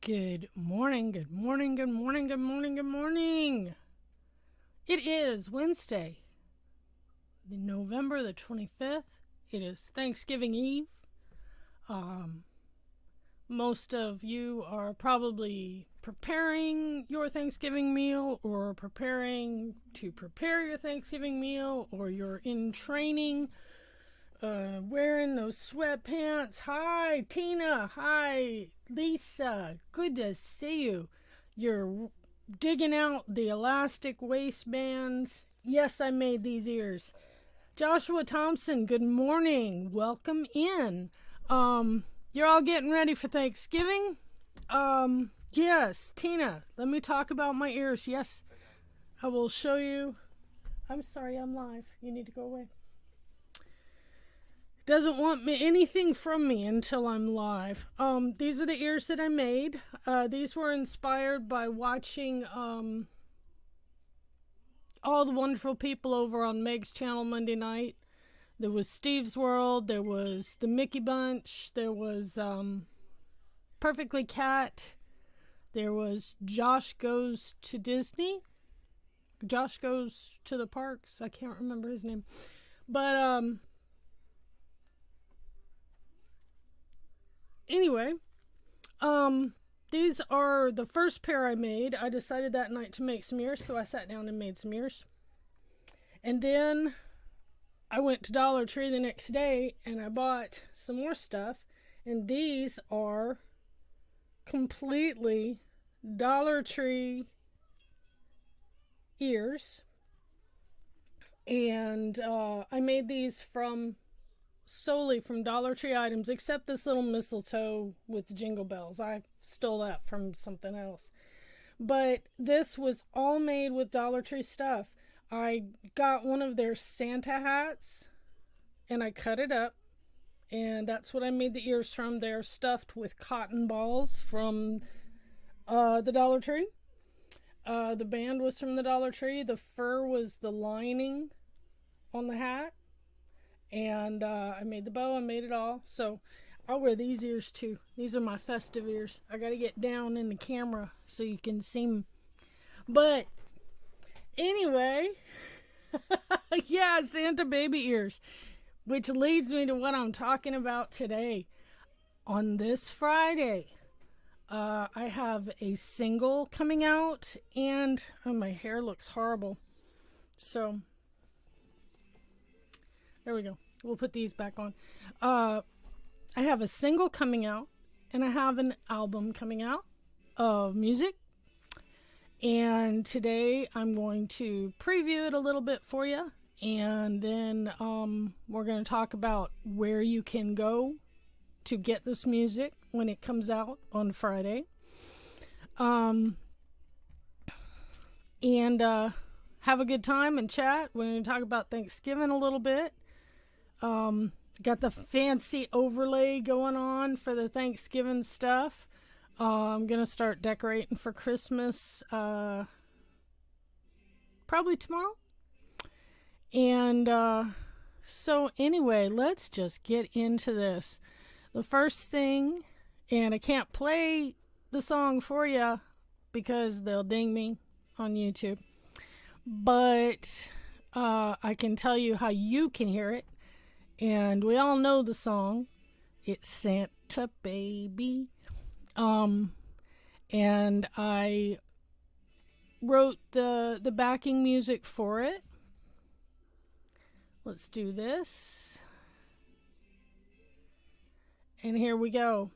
Good morning, good morning, good morning, good morning, good morning. It is Wednesday, November the 25th. It is Thanksgiving Eve. Most of you are probably preparing your Thanksgiving meal or preparing to prepare your Thanksgiving meal, or you're in training, wearing those sweatpants. Hi, Tina. Hi, Lisa. Good to see you. You're digging out the elastic waistbands. Yes, I made these ears. Joshua Thompson, good morning. Welcome in. You're all getting ready for Thanksgiving? Yes, Tina, let me talk about my ears. Yes, I will show you. I'm sorry, I'm live. You need to go away. Doesn't want anything from me until I'm live. These are the ears that I made. These were inspired by watching all the wonderful people over on Meg's channel Monday night. There was Steve's World, there was the Mickey Bunch, there was Perfectly Cat, there was Josh Goes to Disney, Josh Goes to the Parks, I can't remember his name. But anyway, these are the first pair I made. I decided that night to make some ears, so I sat down and made some ears. And then I went to Dollar Tree the next day and I bought some more stuff. And these are completely Dollar Tree ears. And I made these solely from Dollar Tree items, except this little mistletoe with jingle bells. I stole that from something else. But this was all made with Dollar Tree stuff. I got one of their Santa hats and I cut it up, and that's what I made the ears from. They're stuffed with cotton balls from the Dollar Tree. The band was from the Dollar Tree. The fur was the lining on the hat. And I made the bow, I made it all. So I'll wear these ears too. These are my festive ears. I got to get down in the camera so you can see them. But anyway, yeah, Santa baby ears. Which leads me to what I'm talking about today. On this Friday, I have a single coming out, and my hair looks horrible. So there we go. We'll put these back on. I have a single coming out, and I have an album coming out of music. And today I'm going to preview it a little bit for you. And then we're going to talk about where you can go to get this music when it comes out on Friday. And have a good time and chat. We're going to talk about Thanksgiving a little bit. Got the fancy overlay going on for the Thanksgiving stuff. I'm going to start decorating for Christmas probably tomorrow. And so anyway, let's just get into this. The first thing, and I can't play the song for you because they'll ding me on YouTube, but I can tell you how you can hear it. And we all know the song. It's Santa Baby. And I wrote the backing music for it. Let's do this. And here we go.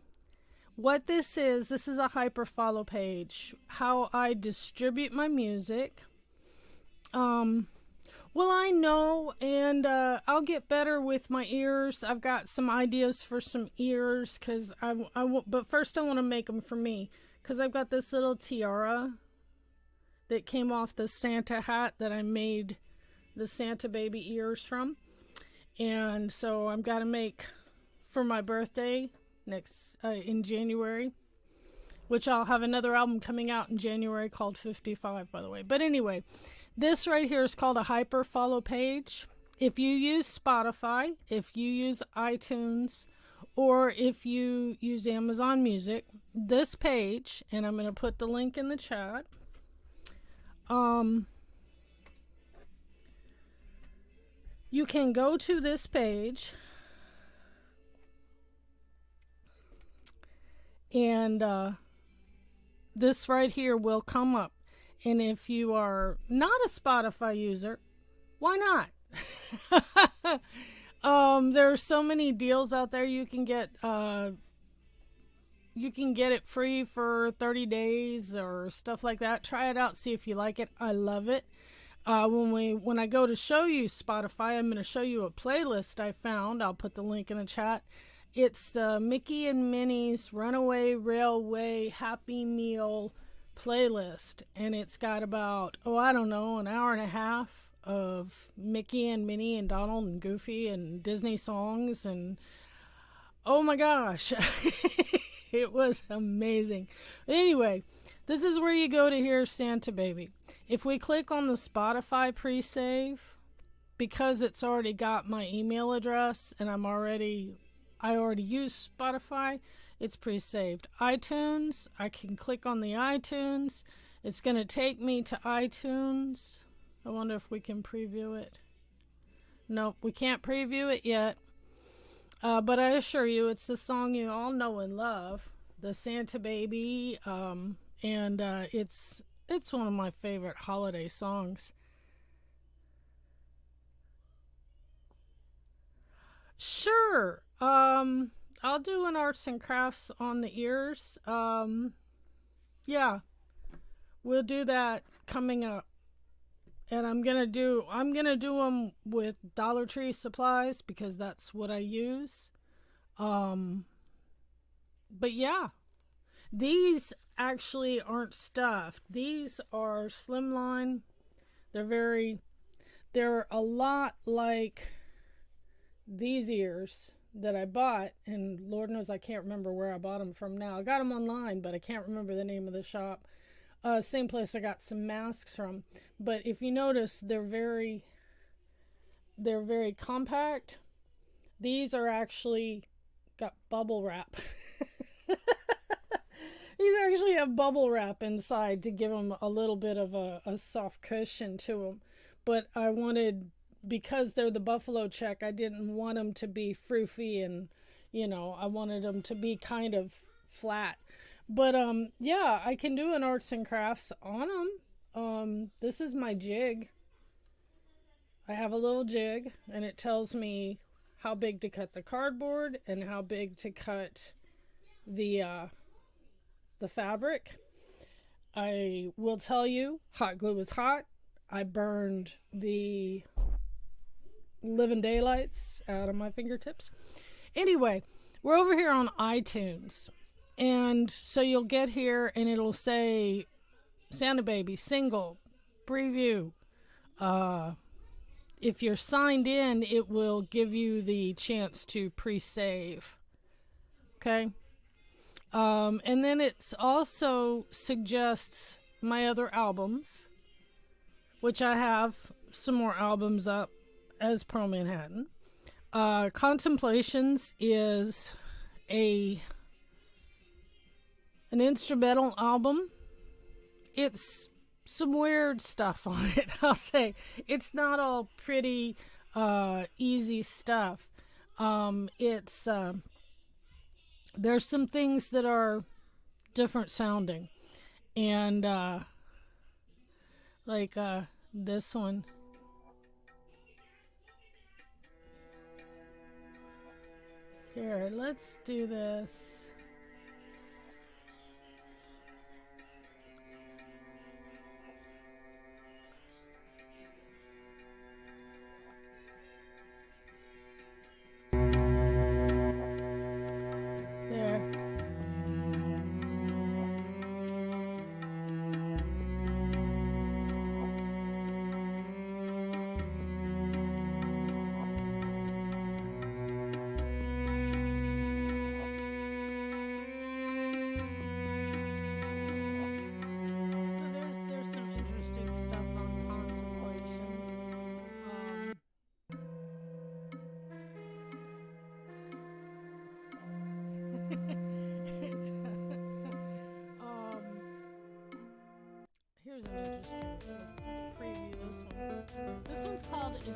What this is a hyperfollow page. How I distribute my music. Well, I know, and I'll get better with my ears. I've got some ideas for some ears, but first I want to make them for me, because I've got this little tiara that came off the Santa hat that I made the Santa baby ears from. And so I've got to make for my birthday in January, which I'll have another album coming out in January called 55, by the way. But anyway, this right here is called a hyperfollow page. If you use Spotify, if you use iTunes, or if you use Amazon Music, this page, and I'm going to put the link in the chat. You can go to this page and this right here will come up. And if you are not a Spotify user, why not? There are so many deals out there. You can get it free for 30 days or stuff like that. Try it out, see if you like it. I love it. When I go to show you Spotify, I'm going to show you a playlist I found. I'll put the link in the chat. It's the Mickey and Minnie's Runaway Railway Happy Meal playlist, and it's got about an hour and a half of Mickey and Minnie and Donald and Goofy and Disney songs, and oh my gosh, it was amazing. But anyway, this is where you go to hear Santa Baby. If we click on the Spotify pre-save, because it's already got my email address and I already use Spotify, it's pre-saved. iTunes, I can click on the iTunes. It's going to take me to iTunes. I wonder if we can preview it. Nope, we can't preview it yet. But I assure you, it's the song you all know and love, the Santa Baby. And it's one of my favorite holiday songs. Sure. I'll do an arts and crafts on the ears. Yeah, we'll do that coming up. And I'm gonna do them with Dollar Tree supplies because that's what I use. But yeah, these actually aren't stuffed. These are slimline. They're a lot like these ears that I bought, and Lord knows I can't remember where I bought them from now. I got them online, but I can't remember the name of the shop. Same place I got some masks from. But if you notice, they're very compact. These are actually got bubble wrap. These actually have bubble wrap inside to give them a little bit of a soft cushion to them. But I wanted, because they're the buffalo check, I didn't want them to be froofy, and I wanted them to be kind of flat. But yeah, I can do an arts and crafts on them. This is my jig. I have a little jig, and it tells me how big to cut the cardboard and how big to cut the fabric. I will tell you, hot glue is hot. I burned the living daylights out of my fingertips. Anyway, we're over here on iTunes. And so you'll get here and it'll say Santa Baby single preview. If you're signed in, it will give you the chance to pre-save. Okay. And then it also suggests my other albums, which I have some more albums up as Pearl Manhattan. Contemplations is an instrumental album. It's some weird stuff on it, I'll say. It's not all pretty easy stuff. There's some things that are different sounding, and like this one. Here, let's do this.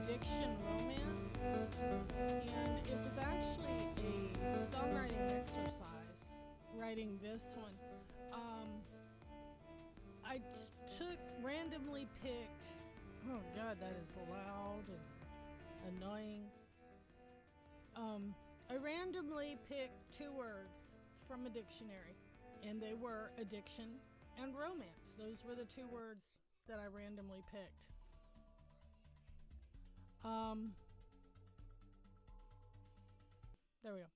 Addiction Romance, and it was actually a songwriting exercise writing this one. I randomly picked, oh god, that is loud and annoying. I randomly picked two words from a dictionary, and they were addiction and romance. Those were the two words that I randomly picked. There we go.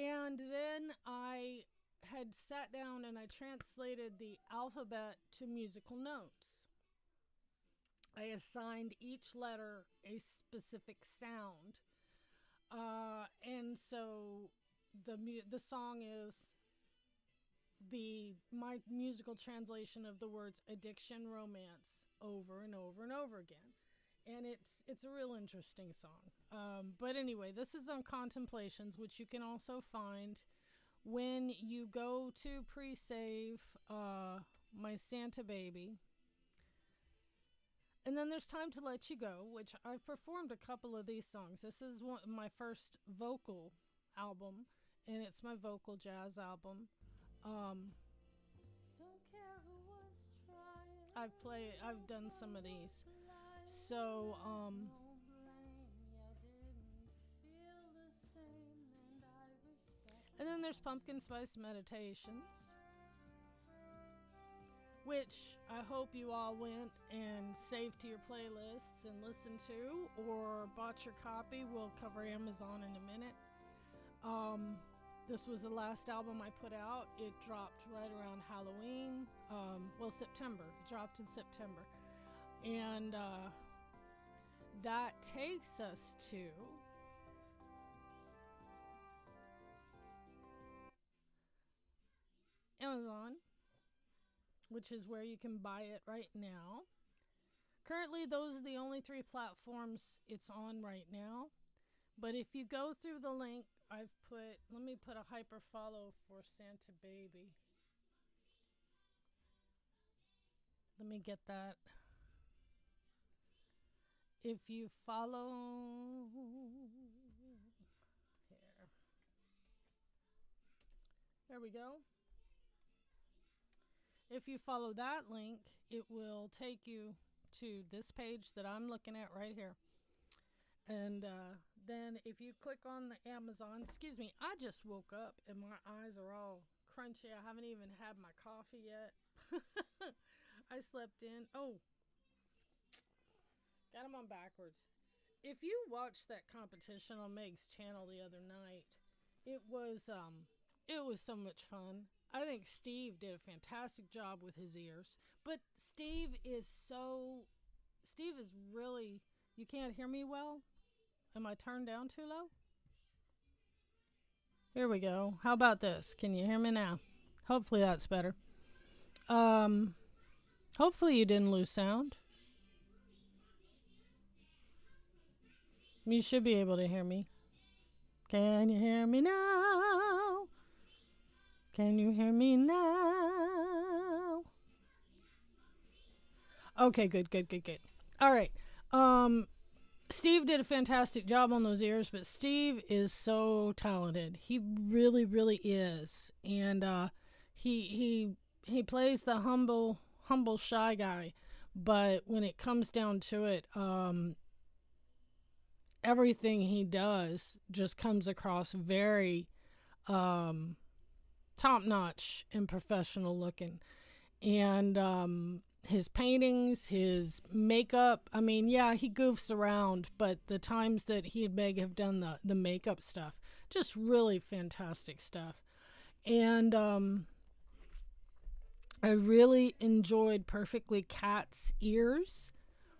And then I had sat down and I translated the alphabet to musical notes. I assigned each letter a specific sound. And so the song is my musical translation of the words addiction, romance over and over and over again. And it's a real interesting song. But anyway, this is on Contemplations, which you can also find when you go to pre-save My Santa Baby. And then there's Time to Let You Go, which I've performed a couple of these songs. This is my first vocal album, and it's my vocal jazz album. I've done some of these. So, and then there's Pumpkin Spice Meditations, which I hope you all went and saved to your playlists and listened to, or bought your copy. We'll cover Amazon in a minute. This was the last album I put out. It dropped right around Halloween. September. It dropped in September. And that takes us to Amazon, which is where you can buy it right now. Currently, those are the only 3 platforms it's on right now. But if you go through the link, let me put a hyper follow for Santa Baby. Let me get that. If you follow here. There we go. If you follow that link, it will take you to this page that I'm looking at right here. And then if you click on the Amazon, excuse me, I just woke up and my eyes are all crunchy. I haven't even had my coffee yet. I slept in. Oh, got them on backwards. If you watched that competition on Meg's channel the other night, it was so much fun. I think Steve did a fantastic job with his ears. But Steve is really, you can't hear me well? Am I turned down too low? Here we go. How about this? Can you hear me now? Hopefully that's better. Hopefully you didn't lose sound. You should be able to hear me. Can you hear me now? Can you hear me now? Okay, good. All right. Steve did a fantastic job on those ears, but Steve is so talented. He really, really is. And he plays the humble, shy guy. But when it comes down to it, everything he does just comes across very top-notch and professional looking. And his paintings, his makeup, I mean, yeah, he goofs around, but the times that he and Meg have done the makeup stuff, just really fantastic stuff. And I really enjoyed Perfectly Cat's ears.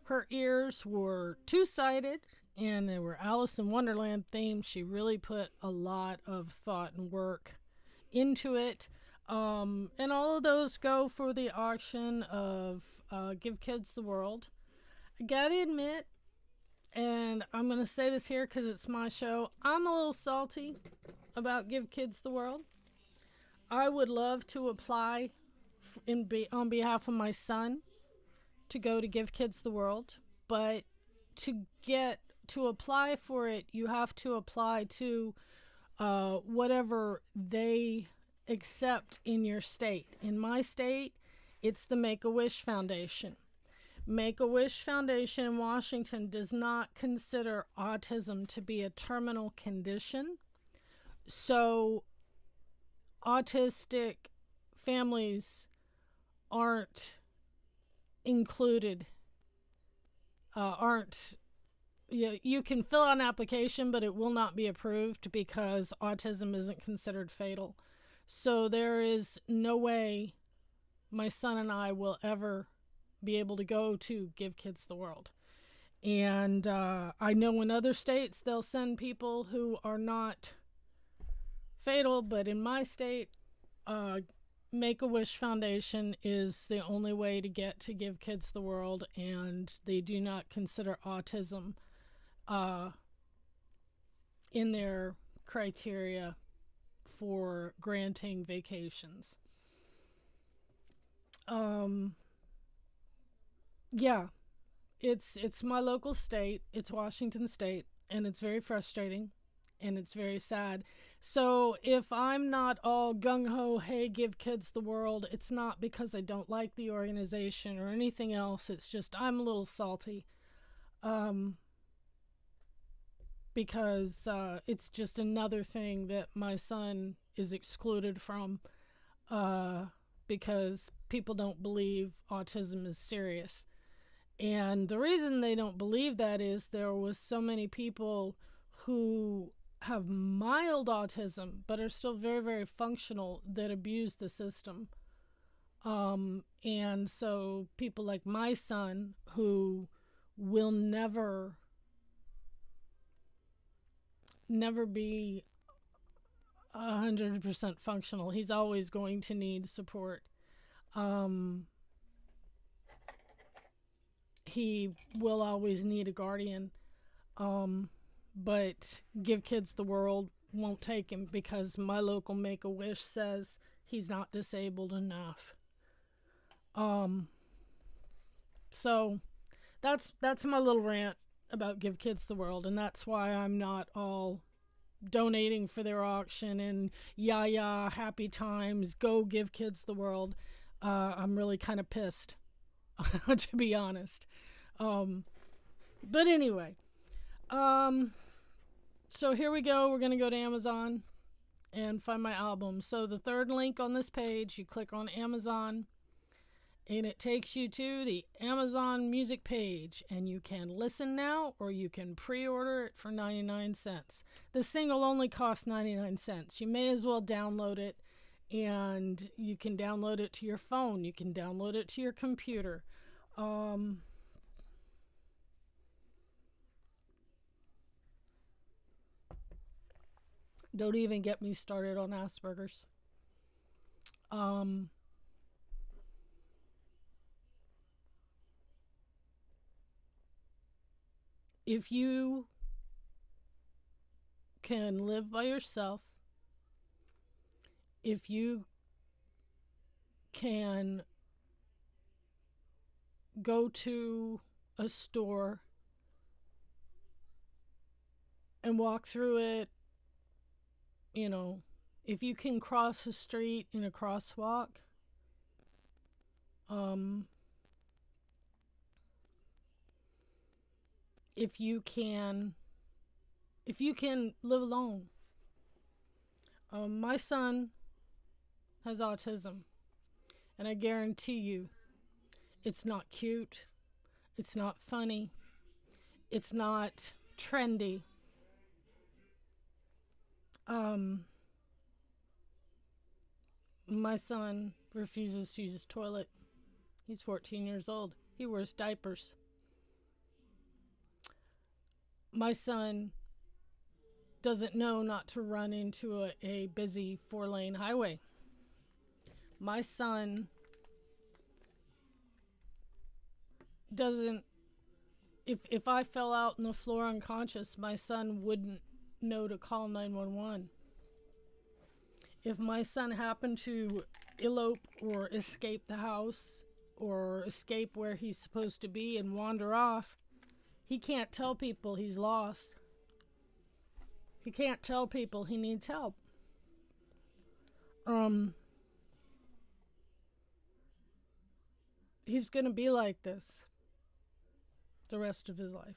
Her ears were two-sided, and they were Alice in Wonderland themed. She really put a lot of thought and work into it. And all of those go for the auction of Give Kids the World. I gotta admit, and I'm gonna say this here because it's my show, I'm a little salty about Give Kids the World. I would love to apply on behalf of my son to go to Give Kids the World, but to apply for it, you have to apply to whatever they accept in your state. In my state, it's the Make-A-Wish Foundation. Make-A-Wish Foundation in Washington does not consider autism to be a terminal condition. So autistic families aren't included, you can fill out an application, but it will not be approved because autism isn't considered fatal. So there is no way my son and I will ever be able to go to Give Kids the World. And I know in other states they'll send people who are not fatal, but in my state, Make-A-Wish Foundation is the only way to get to Give Kids the World, and they do not consider autism in their criteria for granting vacations. Yeah, it's my local state. It's Washington State, and it's very frustrating, and it's very sad. So if I'm not all gung-ho, hey, Give Kids the World, it's not because I don't like the organization or anything else. It's just I'm a little salty. Because it's just another thing that my son is excluded from because people don't believe autism is serious. And the reason they don't believe that is there was so many people who have mild autism but are still very, very functional that abuse the system. And so people like my son who will never be 100% functional. He's always going to need support. He will always need a guardian. But Give Kids the World won't take him because my local Make-A-Wish says he's not disabled enough. So that's my little rant about Give Kids the World, and that's why I'm not all donating for their auction and yeah, happy times, go Give Kids the World. I'm really kind of pissed, to be honest. But anyway, so here we go. We're going to go to Amazon and find my album. So the third link on this page, you click on Amazon, and it takes you to the Amazon Music page, and you can listen now or you can pre-order it for 99 cents. The single only costs 99 cents. You may as well download it, and you can download it to your phone. You can download it to your computer. Don't even get me started on Asperger's. If you can live by yourself, if you can go to a store and walk through it, if you can cross a street in a crosswalk, if you can live alone. My son has autism, and I guarantee you it's not cute, it's not funny, it's not trendy. My son refuses to use his toilet. He's 14 years old. He wears diapers. My son doesn't know not to run into a busy 4-lane highway. My son doesn't, if I fell out on the floor unconscious, my son wouldn't know to call 911. If my son happened to elope or escape the house or escape where he's supposed to be and wander off, He can't tell people he's lost. He can't tell people he needs help. He's going to be like this the rest of his life.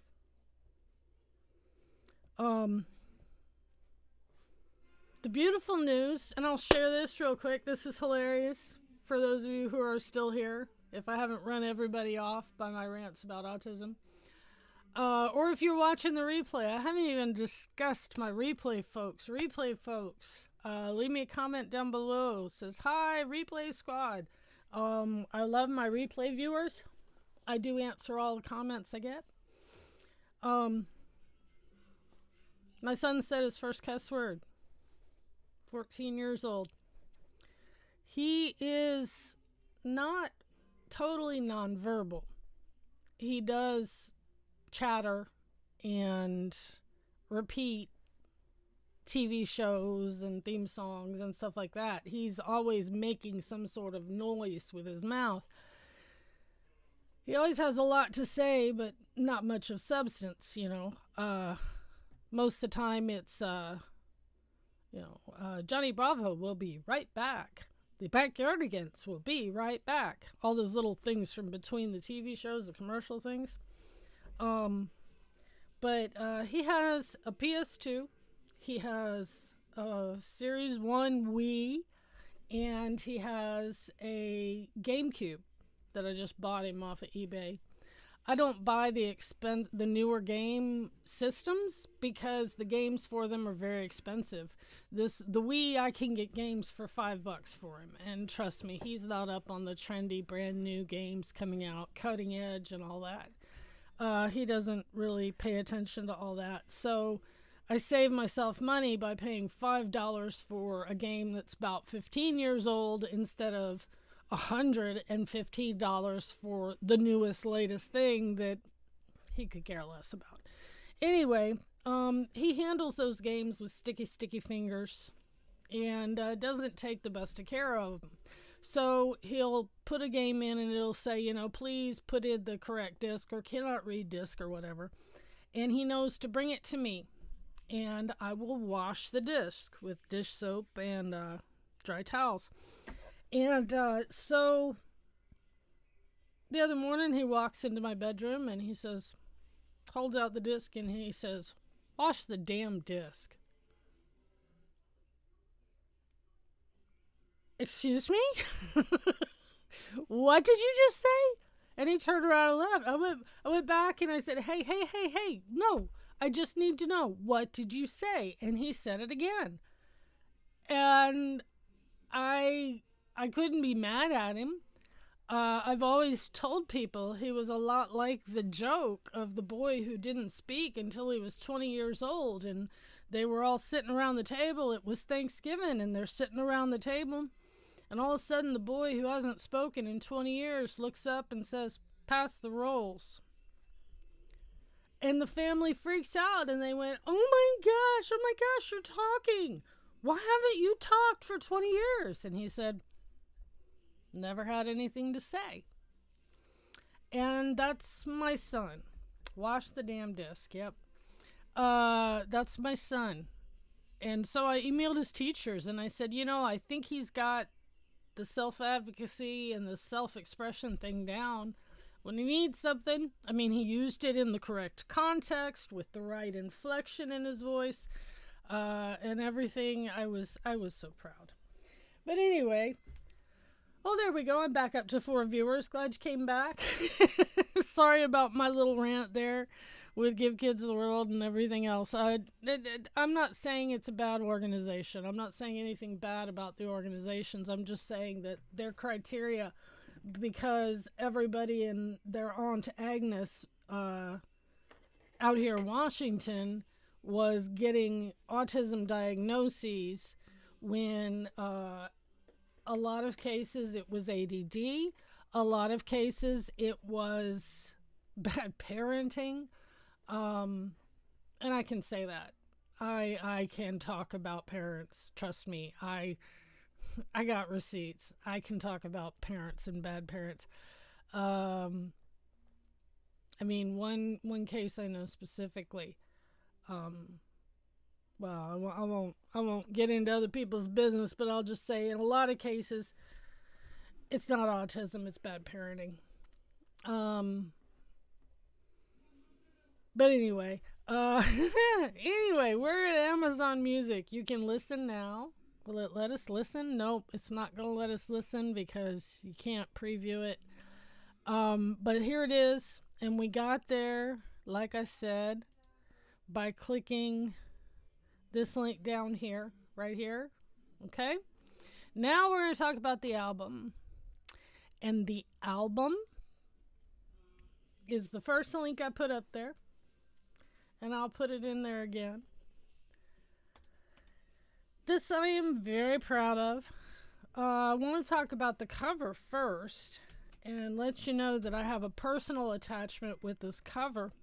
The beautiful news, and I'll share this real quick. This is hilarious for those of you who are still here, if I haven't run everybody off by my rants about autism. Or if you're watching the replay, I haven't even discussed my replay folks. Leave me a comment down below. It says, hi, replay squad. I love my replay viewers. I do answer all the comments I get. My son said his first cuss word. 14 years old. He is not totally nonverbal. He does chatter and repeat TV shows and theme songs and stuff like that. He's always making some sort of noise with his mouth. He always has a lot to say, but not much of substance, you know. Most of the time it's, Johnny Bravo will be right back. The Backyardigans will be right back. All those little things from between the TV shows, the commercial things. But he has a PS2. He has a Series 1 Wii. And he has a GameCube that I just bought him off of eBay. I don't buy the newer game systems because the games for them are very expensive. The Wii, I can get games for $5 for him, and trust me, he's not up on the trendy brand new games coming out, cutting edge and all that. He doesn't really pay attention to all that. So I save myself money by paying $5 for a game that's about 15 years old instead of $115 for the newest, latest thing that he could care less about. Anyway, he handles those games with sticky fingers and doesn't take the best of care of them. So he'll put a game in and it'll say, you know, please put in the correct disc or cannot read disc or whatever. And he knows to bring it to me. And I will wash the disc with dish soap and dry towels. And so the other morning he walks into my bedroom and he says, holds out the disc and he says, wash the damn disc. Excuse me? What did you just say? And he turned around and left. I went back and I said, hey, no, I just need to know, what did you say? And he said it again. And I couldn't be mad at him. I've always told people he was a lot like the joke of the boy who didn't speak until he was 20 years old. And they were all sitting around the table. It was Thanksgiving and they're sitting around the table. And all of a sudden the boy who hasn't spoken in 20 years looks up and says, pass the rolls. And the family freaks out and they went, oh my gosh, you're talking. Why haven't you talked for 20 years? And he said, never had anything to say. And that's my son. Wash the damn disc. Yep. That's my son. And so I emailed his teachers and I said, you know, I think he's got the self-advocacy and the self-expression thing down. When he needs something, I mean, he used it in the correct context with the right inflection in his voice, and everything. I was so proud. But anyway, oh, there we go. I'm back up to 4 viewers. Glad you came back. Sorry about my little rant there with Give Kids the World and everything else. I'm not saying it's a bad organization. I'm not saying anything bad about the organizations. I'm just saying that their criteria, because everybody and their Aunt Agnes out here in Washington was getting autism diagnoses when a lot of cases it was ADD, a lot of cases it was bad parenting, and I can say that. I can talk about parents. Trust me, I got receipts. I can talk about parents and bad parents. I mean, one case I know specifically. Um, well, I won't get into other people's business, but I'll just say in a lot of cases, it's not autism; it's bad parenting. Um, but anyway, anyway, we're at Amazon Music. You can listen now. Will it let us listen? Nope, it's not gonna let us listen because you can't preview it. But here it is, and we got there, like I said, by clicking this link down here, right here. Okay? Now we're going to talk about the album. And the album is the first link I put up there. And I'll put it in there again. This I am very proud of. I want to talk about the cover first and let you know that I have a personal attachment with this cover.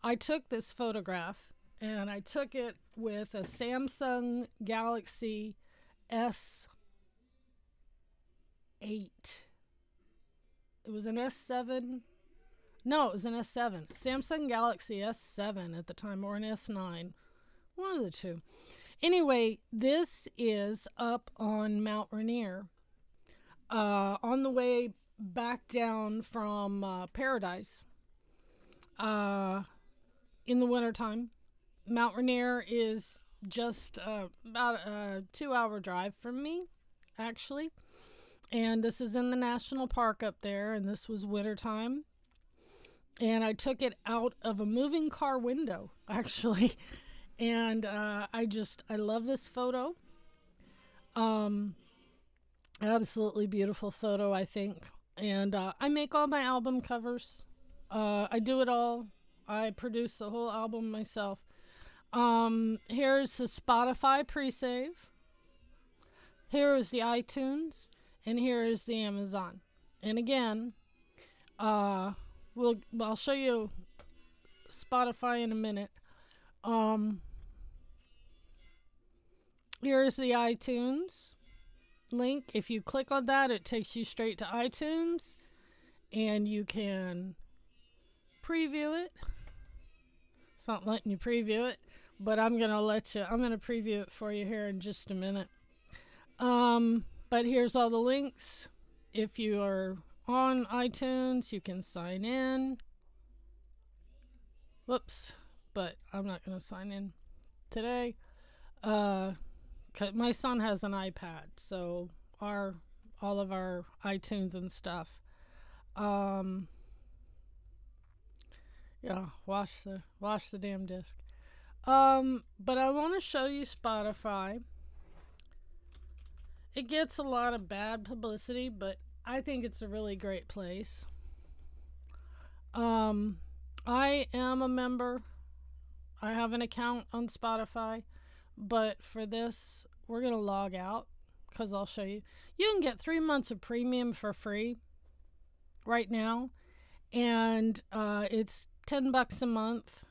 I took this photograph and I took it with a Samsung Galaxy S8. It was an S7. No, it was an S7. Samsung Galaxy S7 at the time, or an S9. One of the two. Anyway, this is up on Mount Rainier. On the way back down from Paradise. In the wintertime. Mount Rainier is just about a 2-hour drive from me, actually. And this is in the national park up there, and this was wintertime. And I took it out of a moving car window, actually. And I love this photo. Absolutely beautiful photo, I think. And I make all my album covers. I do it all. I produce the whole album myself. Here's the Spotify pre-save. Here is the iTunes. And here is the Amazon. And again, I'll show you Spotify in a minute. Here's the iTunes link. If you click on that, it takes you straight to iTunes, and you can preview it. It's not letting you preview it, but I'm gonna preview it for you here in just a minute. But here's all the links. If you are on iTunes, you can sign in. Whoops, but I'm not gonna sign in today. 'Cause my son has an iPad, so all of our iTunes and stuff. Yeah, wash the damn disc. But I want to show you Spotify. It gets a lot of bad publicity, but I think it's a really great place. I am a member. I have an account on Spotify. But for this, we're going to log out because I'll show you. You can get 3 months of premium for free right now. And it's $10 a month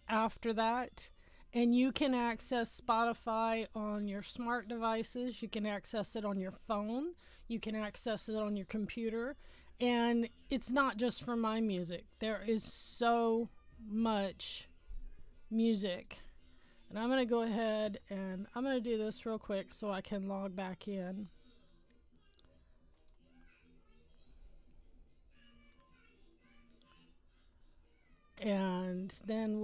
after that. And you can access Spotify on your smart devices. You can access it on your phone. You can access it on your computer. And it's not just for my music. There is so much music. And I'm going to go ahead and I'm going to do this real quick so I can log back in. And then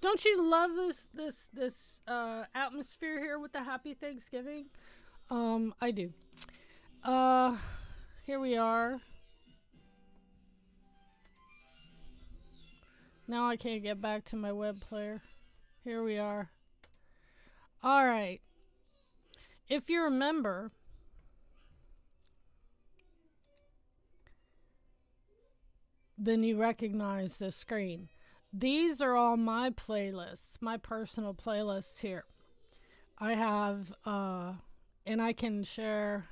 don't you love this atmosphere here with the Happy Thanksgiving? I do. Here we are. Now I can't get back to my web player. Here we are. All right. If you remember, then you recognize this screen. These are all my playlists, my personal playlists here. I have, and I can share.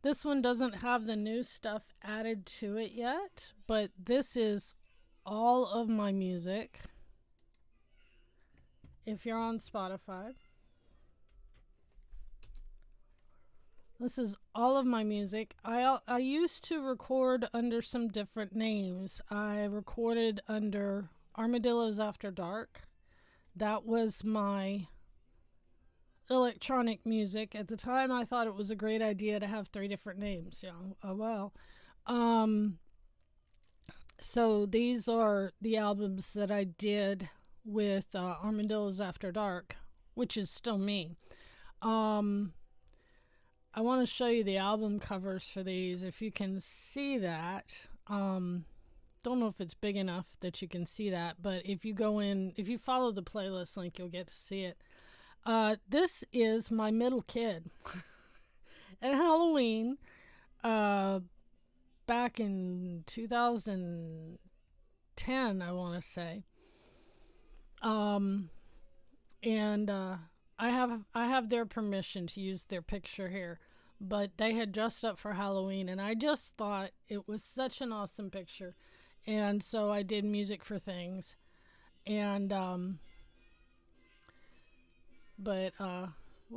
This one doesn't have the new stuff added to it yet, but this is all of my music. If you're on Spotify. This is all of my music. I used to record under some different names. I recorded under Armadillos After Dark. That was my electronic music. At the time, I thought it was a great idea to have three different names. Oh well. Um, so these are the albums that I did with Armadillos After Dark, which is still me. Um, I want to show you the album covers for these. If you can see that, don't know if it's big enough that you can see that, but if you go in, if you follow the playlist link, you'll get to see it. This is my middle kid at Halloween, back in 2010, I want to say. And I have their permission to use their picture here, but they had dressed up for Halloween, and I just thought it was such an awesome picture, and so I did music for things, and we'll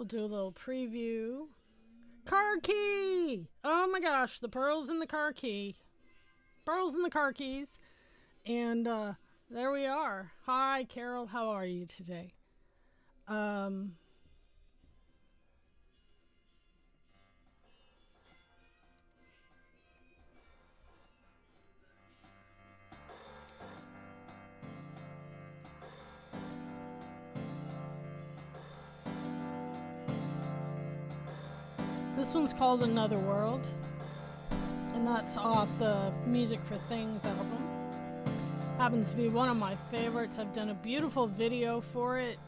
do a little preview. Car key! Oh my gosh, the pearls in the car key. Pearls in the car keys. And there we are. Hi, Carol. How are you today? This one's called Another World, and that's off the Music for Things album. Happens to be one of my favorites. I've done a beautiful video for it,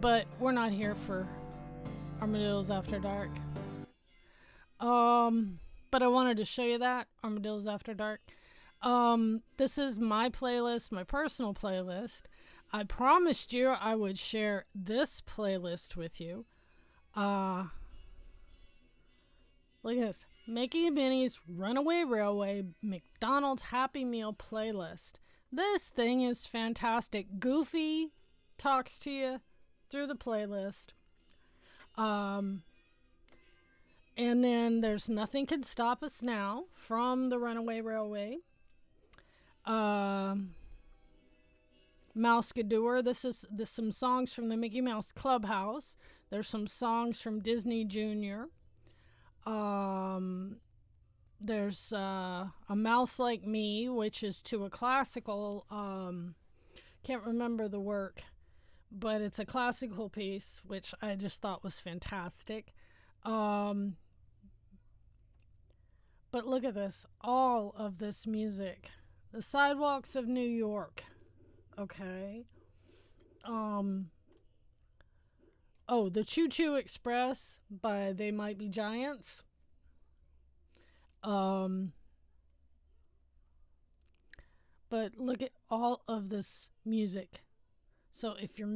but we're not here for Armadillos After Dark. But I wanted to show you that, Armadillos After Dark. This is my playlist, my personal playlist. I promised you I would share this playlist with you. Look at this. Mickey and Minnie's Runaway Railway McDonald's Happy Meal playlist. This thing is fantastic. Goofy talks to you through the playlist. And then there's Nothing Can Stop Us Now from the Runaway Railway. Mouse Gador. This is some songs from the Mickey Mouse Clubhouse. There's some songs from Disney Junior. There's A Mouse Like Me, which is to a classical, can't remember the work, but it's a classical piece, which I just thought was fantastic. But look at this, all of this music. The Sidewalks of New York, okay. Oh, the Choo Choo Express by They Might Be Giants. But look at all of this music. So if you're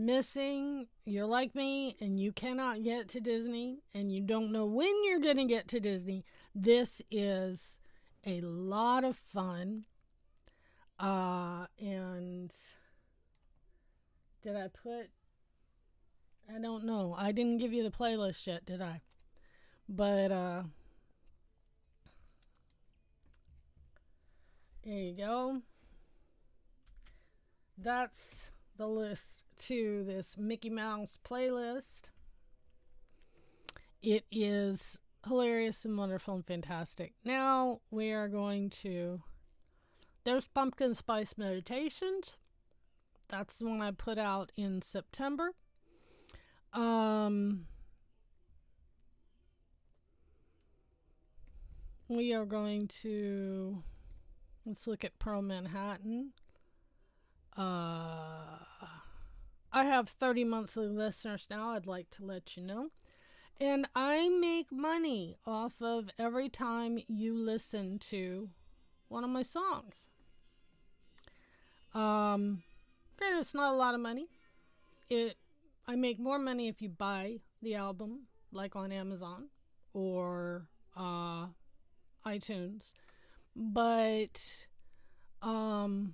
like me, and you cannot get to Disney, and you don't know when you're going to get to Disney, this is a lot of fun. And did I put... I don't know. I didn't give you the playlist yet, did I? But, there you go. That's the list to this Mickey Mouse playlist. It is hilarious and wonderful and fantastic. Now we are going to... There's Pumpkin Spice Meditations. That's the one I put out in September. We are going to... Let's look at Pearl Manhattan. I have 30 monthly listeners now, I'd like to let you know. And I make money off of every time you listen to one of my songs. Granted, it's not a lot of money. I make more money if you buy the album, like on Amazon or iTunes. But now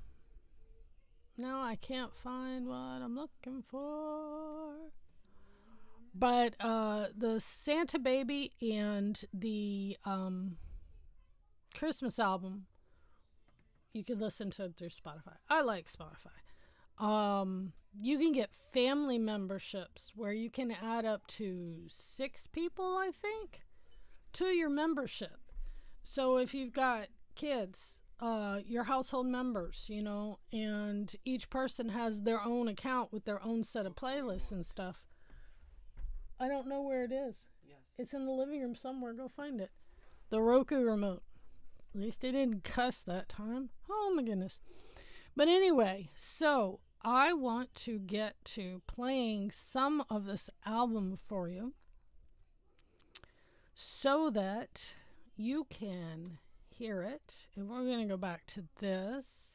I can't find what I'm looking for. But the Santa Baby and the Christmas album, you can listen to it through Spotify. I like Spotify. You can get family memberships where you can add up to 6 people, I think, to your membership. So if you've got kids, your household members, and each person has their own account with their own set of playlists and stuff. I don't know where it is. Yes. It's in the living room somewhere. Go find it. The Roku remote. At least they didn't cuss that time. Oh my goodness. But anyway, so I want to get to playing some of this album for you so that you can hear it. And we're going to go back to this.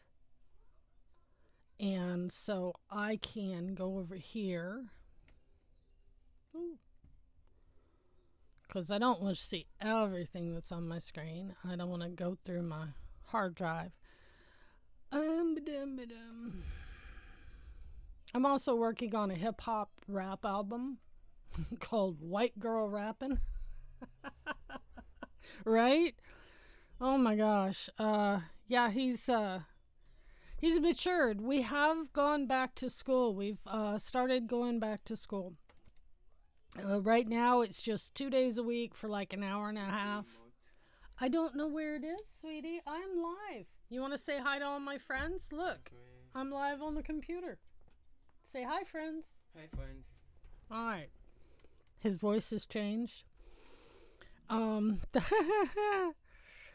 And so I can go over here. Because I don't want to see everything that's on my screen. I don't want to go through my hard drive. I'm also working on a hip-hop rap album called White Girl Rappin'. Right? Oh my gosh. Yeah, he's matured. We have gone back to school. We've started going back to school. Right now, it's just 2 days a week for like an hour and a half. I don't know where it is, sweetie. I'm live. You want to say hi to all my friends? Look, Okay. I'm live on the computer. Say hi, friends. Hi, friends. All right. His voice has changed.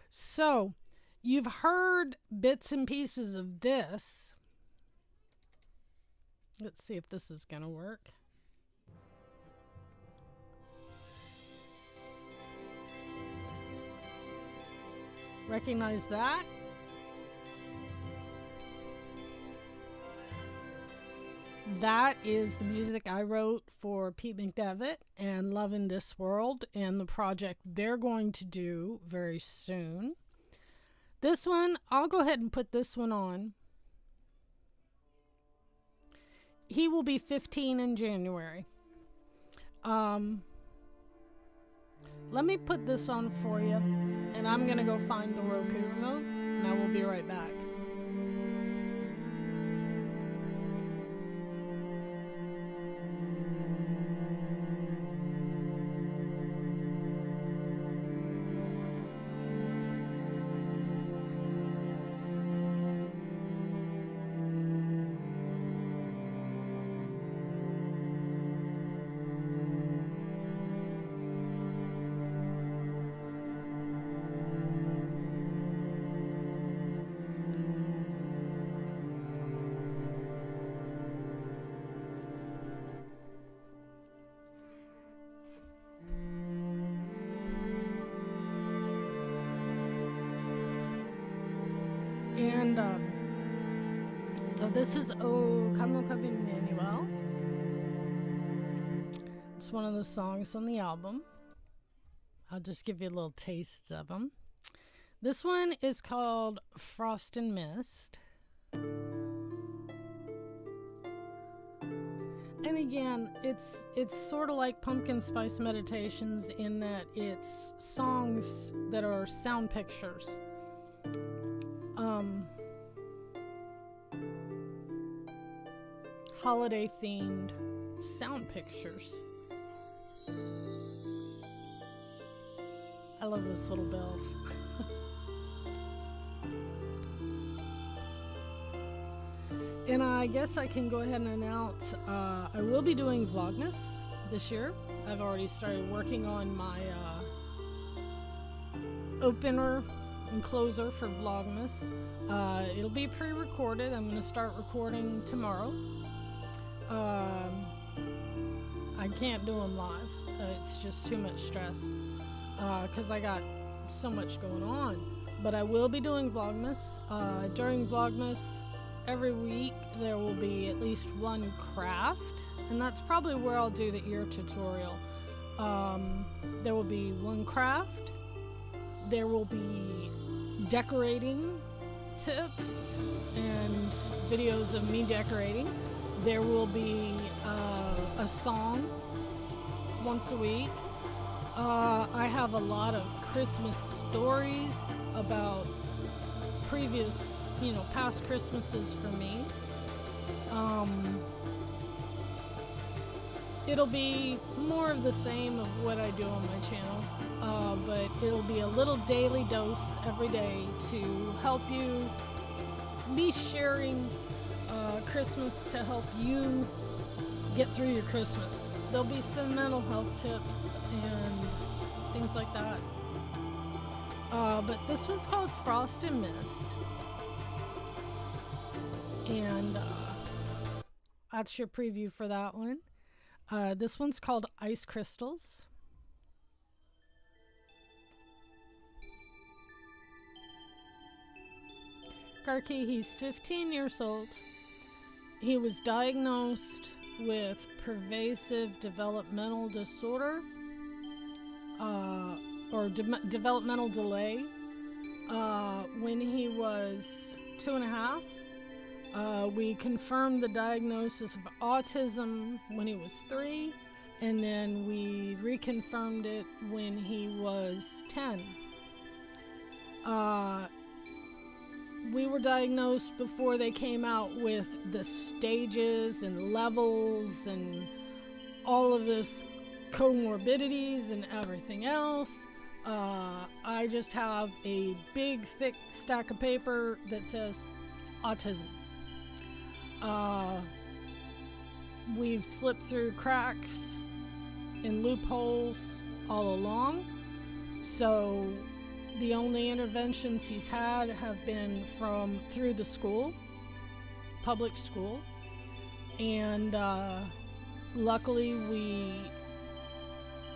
So, you've heard bits and pieces of this. Let's see if this is going to work. Recognize that? That is the music I wrote for Pete McDevitt and Love in This World and the project they're going to do very soon. This one, I'll go ahead and put this one on. He will be 15 in January. Let me put this on for you, and I'm going to go find the Roku remote, and I will be right back. And so this is O Como Cabe Emmanuel. It's one of the songs on the album. I'll just give you little tastes of them. This one is called Frost and Mist. And again, it's sort of like Pumpkin Spice Meditations in that it's songs that are sound pictures. Holiday themed sound pictures. I love those little bells. And I guess I can go ahead and announce I will be doing Vlogmas this year. I've already started working on my opener and closer for Vlogmas. It'll be pre-recorded. I'm going to start recording tomorrow. I can't do them live. It's just too much stress because I got so much going on. But I will be doing Vlogmas. During Vlogmas, every week there will be at least one craft, and that's probably where I'll do the ear tutorial. There will be one craft. There will be decorating tips and videos of me decorating. There will be a song once a week. I have a lot of Christmas stories about previous, past Christmases for me. It'll be more of the same of what I do on my channel, but it'll be a little daily dose every day to help you be sharing Christmas to help you get through your Christmas. There'll be some mental health tips and things like that. But this one's called Frost and Mist. And that's your preview for that one. This one's called Ice Crystals. Karki, he's 15 years old. He was diagnosed with pervasive developmental disorder, or developmental delay, when he was 2.5. We confirmed the diagnosis of autism when he was 3, and then we reconfirmed it when he was 10. We were diagnosed before they came out with the stages and levels and all of this comorbidities and everything else. I just have a big, thick stack of paper that says autism. We've slipped through cracks and loopholes all along. So the only interventions he's had have been through the school, public school, and luckily we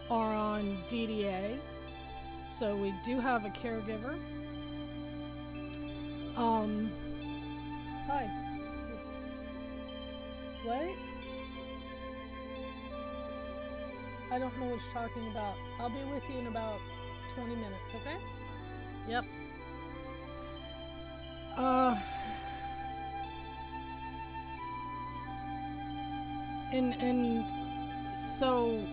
are on DDA, so we do have a caregiver. Hi. What? I don't know what you're talking about. I'll be with you in about 20 minutes, okay? Yep. And so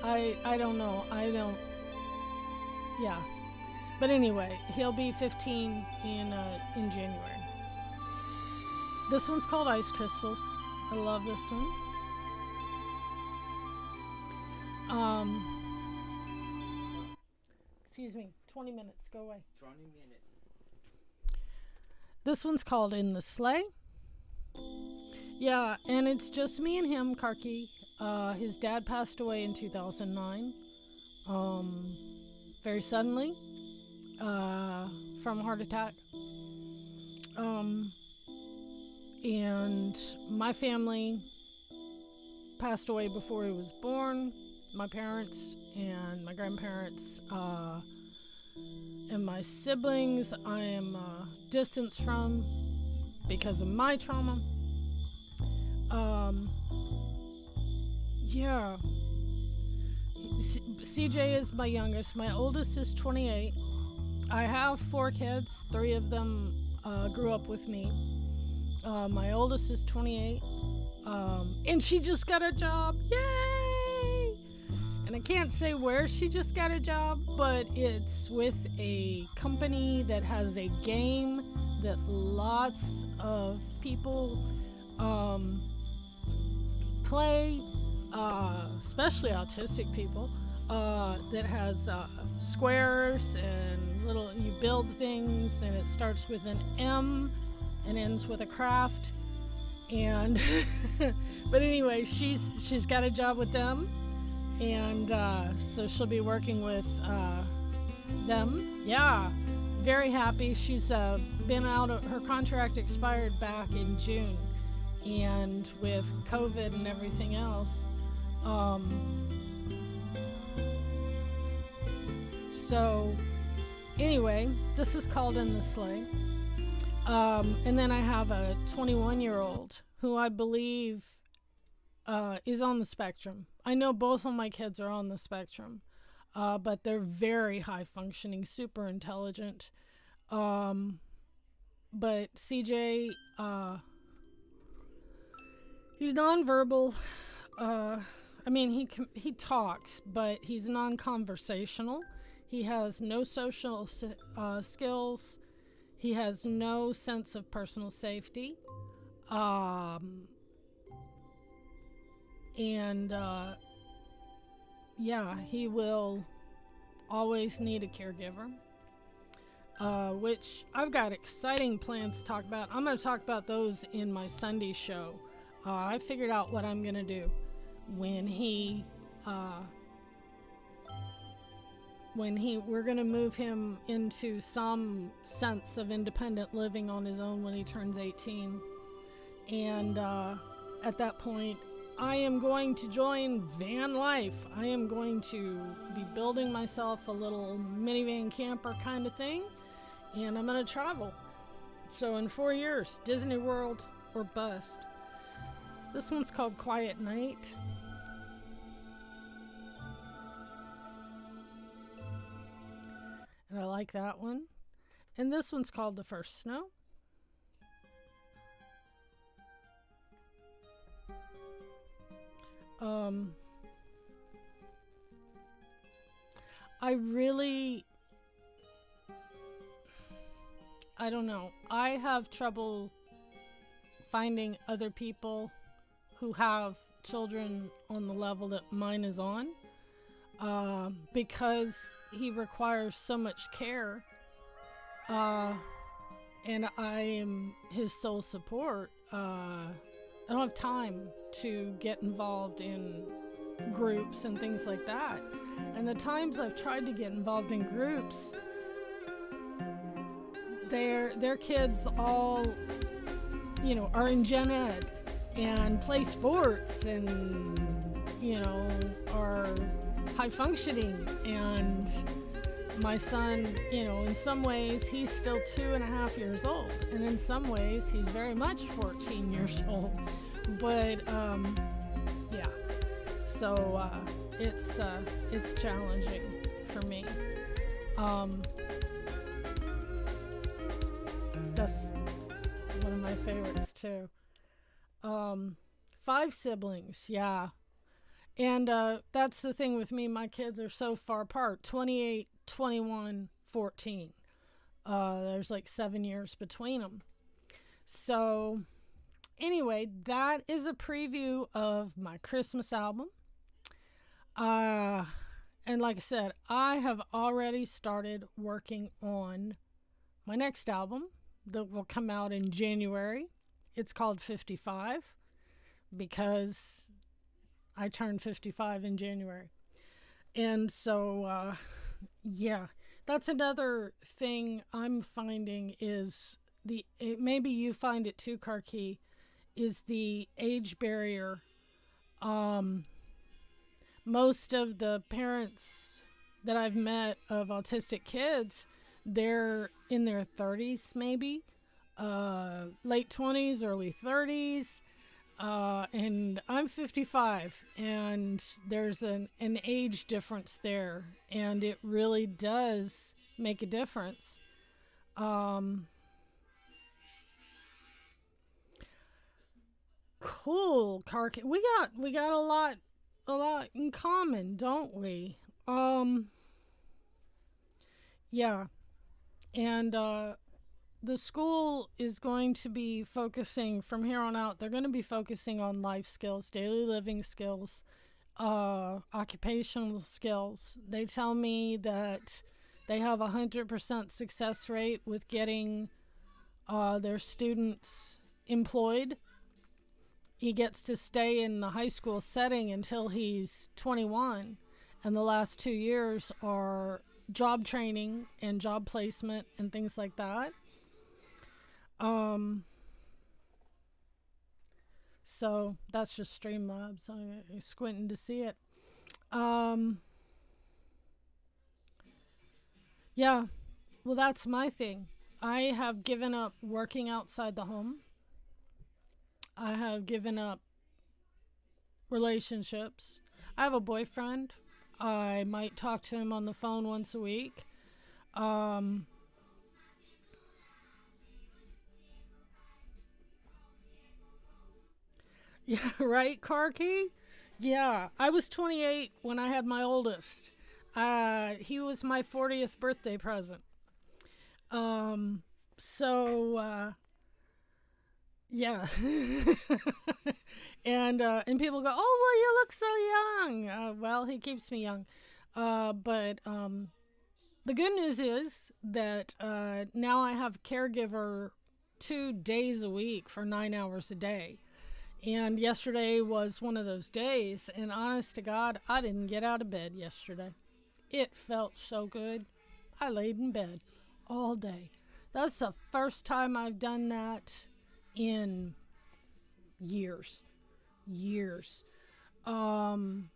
I don't know. Yeah. But anyway, he'll be 15 in January. This one's called Ice Crystals. I love this one. Excuse me, 20 minutes, go away. 20 minutes. This one's called In the Sleigh. Yeah, and it's just me and him, Karki. His dad passed away in 2009. Very suddenly. From a heart attack. And my family passed away before he was born. My parents and my grandparents and my siblings I am distanced from because of my trauma. Yeah. CJ is my youngest. My oldest is 28. I have 4 kids. 3 of them grew up with me. My oldest is 28. And she just got a job. Yay! And I can't say where she just got a job, but it's with a company that has a game that lots of people play, especially autistic people, that has squares and you build things, and it starts with an M and ends with a craft. And but anyway, she's got a job with them, and so she'll be working with them. Yeah, very happy. She's been out of her contract, expired back in June, and with COVID and everything else, so anyway, this is called In the Sleigh. And then I have a 21-year-old who I believe is on the spectrum. I know both of my kids are on the spectrum, but they're very high functioning, super intelligent. But CJ, he's nonverbal. I mean, he talks, but he's non-conversational. He has no social skills. He has no sense of personal safety. Um, and yeah, he will always need a caregiver. Which I've got exciting plans to talk about. I'm going to talk about those in my Sunday show. I figured out what I'm going to do when we're going to move him into some sense of independent living on his own when he turns 18. And at that point, I am going to join van life. I am going to be building myself a little minivan camper kind of thing, and I'm going to travel. So in 4 years, Disney World or bust. This one's called Quiet Night. And I like that one. And this one's called The First Snow. I don't know. I have trouble finding other people who have children on the level that mine is on, because he requires so much care, and I am his sole support. I don't have time to get involved in groups and things like that. And the times I've tried to get involved in groups, their kids all, are in gen ed and play sports and, are high functioning. And my son, in some ways he's still 2.5 years old, and in some ways he's very much 14 years old. But yeah, so it's challenging for me. That's one of my favorites too. 5 siblings, yeah. And that's the thing with me. My kids are so far apart. 28, 21, 14. There's like 7 years between them. So anyway, that is a preview of my Christmas album. And like I said, I have already started working on my next album that will come out in January. It's called 55 because I turned 55 in January. And so, yeah, that's another thing I'm finding is maybe you find it too, Karki, is the age barrier. Most of the parents that I've met of autistic kids, they're in their 30s, maybe, late 20s, early 30s. And I'm 55, and there's an age difference there, and it really does make a difference. Cool, Kark. We got a lot in common, don't we? Yeah. And the school is going to be focusing from here on out. They're going to be focusing on life skills, daily living skills, occupational skills. They tell me that they have 100% success rate with getting their students employed. He gets to stay in the high school setting until he's 21, and the last 2 years are job training and job placement and things like that. So that's just Streamlabs. I'm squinting to see it. Yeah, well, that's my thing. I have given up working outside the home. I have given up relationships. I have a boyfriend. I might talk to him on the phone once a week. Yeah, right, Karki? Yeah, I was 28 when I had my oldest. He was my 40th birthday present. Um, so yeah, and people go, "Oh, well, you look so young." Well, he keeps me young. But the good news is that now I have a caregiver 2 days a week for 9 hours a day. And yesterday was one of those days, and honest to God, I didn't get out of bed yesterday. It felt so good. I laid in bed all day. That's the first time I've done that in years. Years. Um,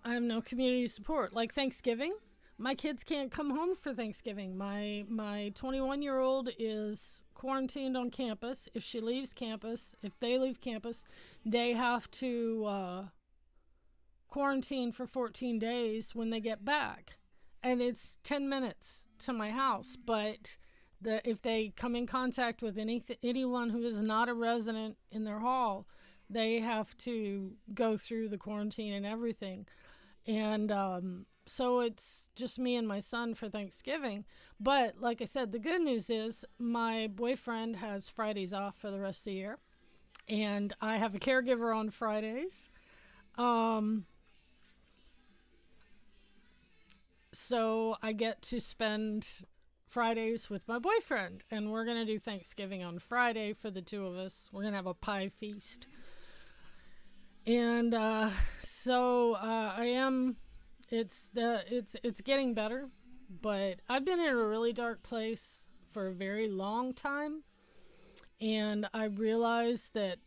I have no community support. Like Thanksgiving, my kids can't come home for Thanksgiving. My 21-year-old is quarantined on campus. If she leaves campus, if they leave campus, they have to quarantine for 14 days when they get back. And it's 10 minutes to my house, but if they come in contact with anyone who is not a resident in their hall, they have to go through the quarantine and everything. And so it's just me and my son for Thanksgiving. But like I said, the good news is my boyfriend has Fridays off for the rest of the year, and I have a caregiver on Fridays. Um, so I get to spend Fridays with my boyfriend, and we're going to do Thanksgiving on Friday for the two of us. We're going to have a pie feast. And I am it's getting better, but I've been in a really dark place for a very long time, and I realize that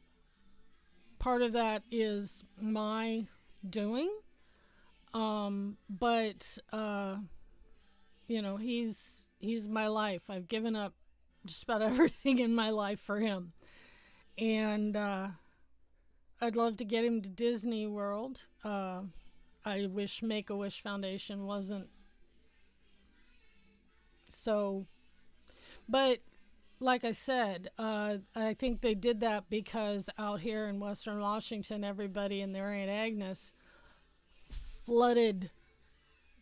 part of that is my doing. But he's my life. I've given up just about everything in my life for him. And I'd love to get him to Disney World. I wish Make-A-Wish Foundation wasn't so. But like I said, I think they did that because out here in Western Washington, everybody and their Aunt Agnes flooded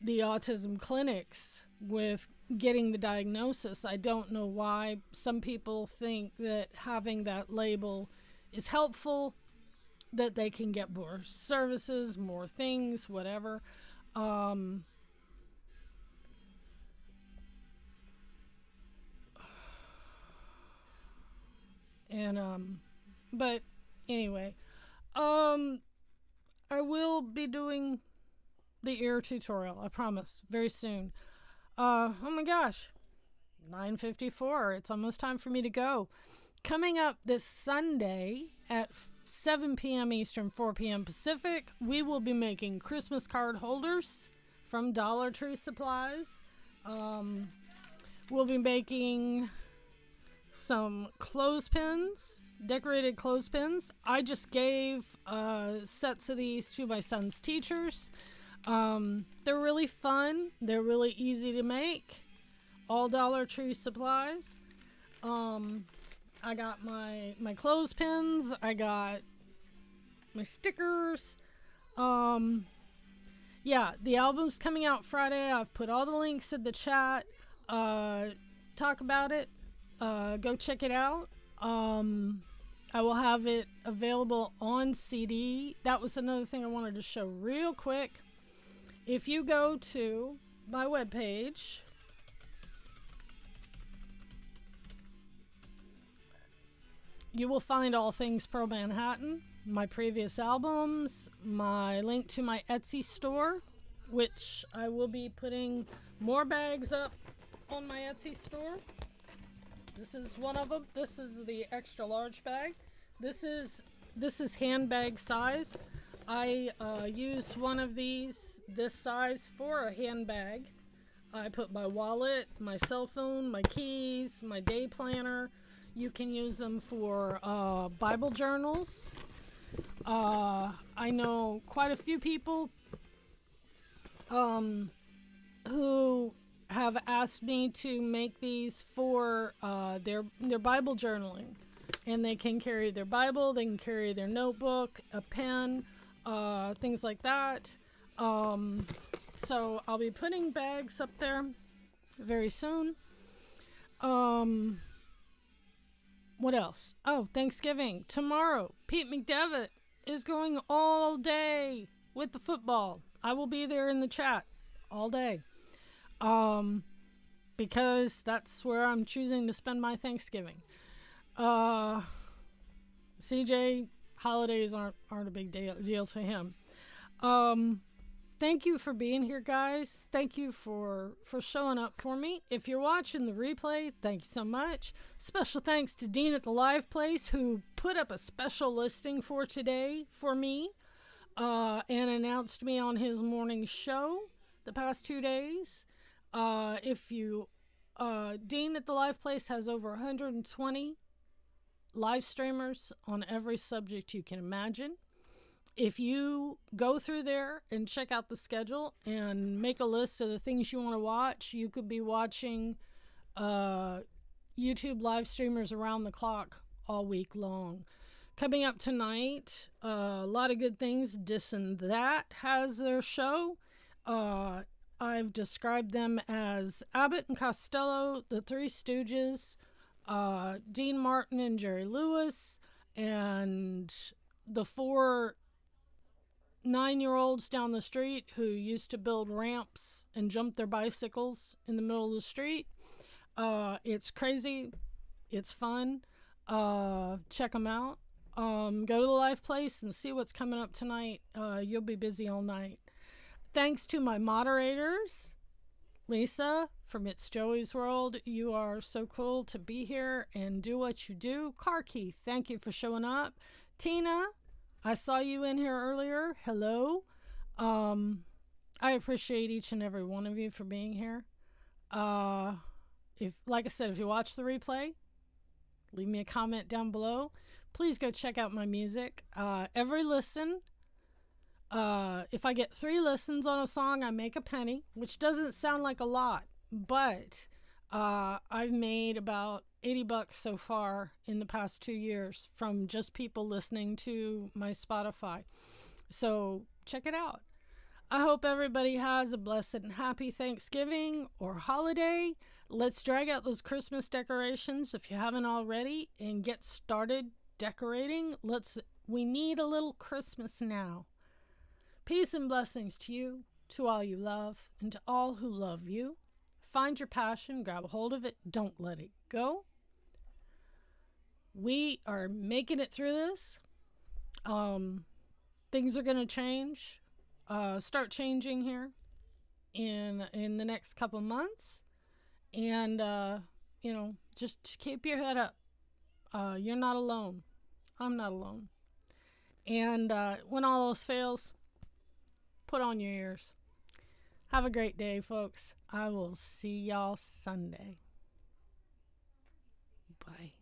the autism clinics with getting the diagnosis. I don't know why. Some people think that having that label is helpful, that they can get more services, more things, whatever. Um, but anyway, um, I will be doing the ear tutorial, I promise, very soon. Oh my gosh, 9:54. It's almost time for me to go. Coming up this Sunday at 7 p.m. Eastern, 4 p.m. Pacific, we will be making Christmas card holders from Dollar Tree Supplies. We'll be making some clothespins, decorated clothespins. I just gave sets of these to my son's teachers. They're really fun. They're really easy to make. All Dollar Tree Supplies. I got my clothespins. I got my stickers. Yeah, the album's coming out Friday. I've put all the links in the chat. Talk about it. Go check it out. I will have it available on CD. That was another thing I wanted to show real quick. If you go to my webpage, you will find all things Pearl Manhattan, my previous albums, my link to my Etsy store, which I will be putting more bags up on my Etsy store. This is one of them. This is the extra large bag. This is handbag size. I use one of these this size for a handbag. I put my wallet, my cell phone, my keys, my day planner. You can use them for Bible journals. I know quite a few people who have asked me to make these for their Bible journaling. and they can carry their Bible, they can carry their notebook, a pen, things like that. So I'll be putting bags up there very soon. What else? Oh, Thanksgiving. Tomorrow, Pete McDevitt is going all day with the football. I will be there in the chat all day. Because that's where I'm choosing to spend my Thanksgiving. CJ, holidays aren't a big deal to him. Thank you for being here, guys. Thank you for showing up for me. If you're watching the replay, thank you so much. Special thanks to Dean at the Live Place, who put up a special listing for today for me and announced me on his morning show the past 2 days. Dean at the Live Place has over 120 live streamers on every subject you can imagine. If you go through there and check out the schedule and make a list of the things you want to watch, you could be watching YouTube live streamers around the clock all week long. Coming up tonight, a lot of good things. Dis and That has their show. I've described them as Abbott and Costello, the Three Stooges, Dean Martin and Jerry Lewis, and the 4 9-year-olds down the street who used to build ramps and jump their bicycles in the middle of the street. It's crazy. It's fun. Check them out. Go to the Live Place and see what's coming up tonight. You'll be busy all night. Thanks to my moderators. Lisa from It's Joey's World, you are so cool to be here and do what you do. Car Keith, thank you for showing up. Tina, I saw you in here earlier. Hello. I appreciate each and every one of you for being here. Like I said, if you watch the replay, leave me a comment down below. Please go check out my music. Every listen, if I get 3 listens on a song, I make a penny, which doesn't sound like a lot, but I've made about $80 so far in the past 2 years from just people listening to my Spotify. So check it out. I hope everybody has a blessed and happy Thanksgiving or holiday. Let's drag out those Christmas decorations if you haven't already and get started decorating. We need a little Christmas now. Peace and blessings to you, to all you love, and to all who love you. Find your passion, grab a hold of it, don't let it go. We are making it through this. Things are going to change, start changing here in the next couple months. And, just keep your head up. You're not alone. I'm not alone. And when all else fails, put on your ears. Have a great day, folks. I will see y'all Sunday. Bye.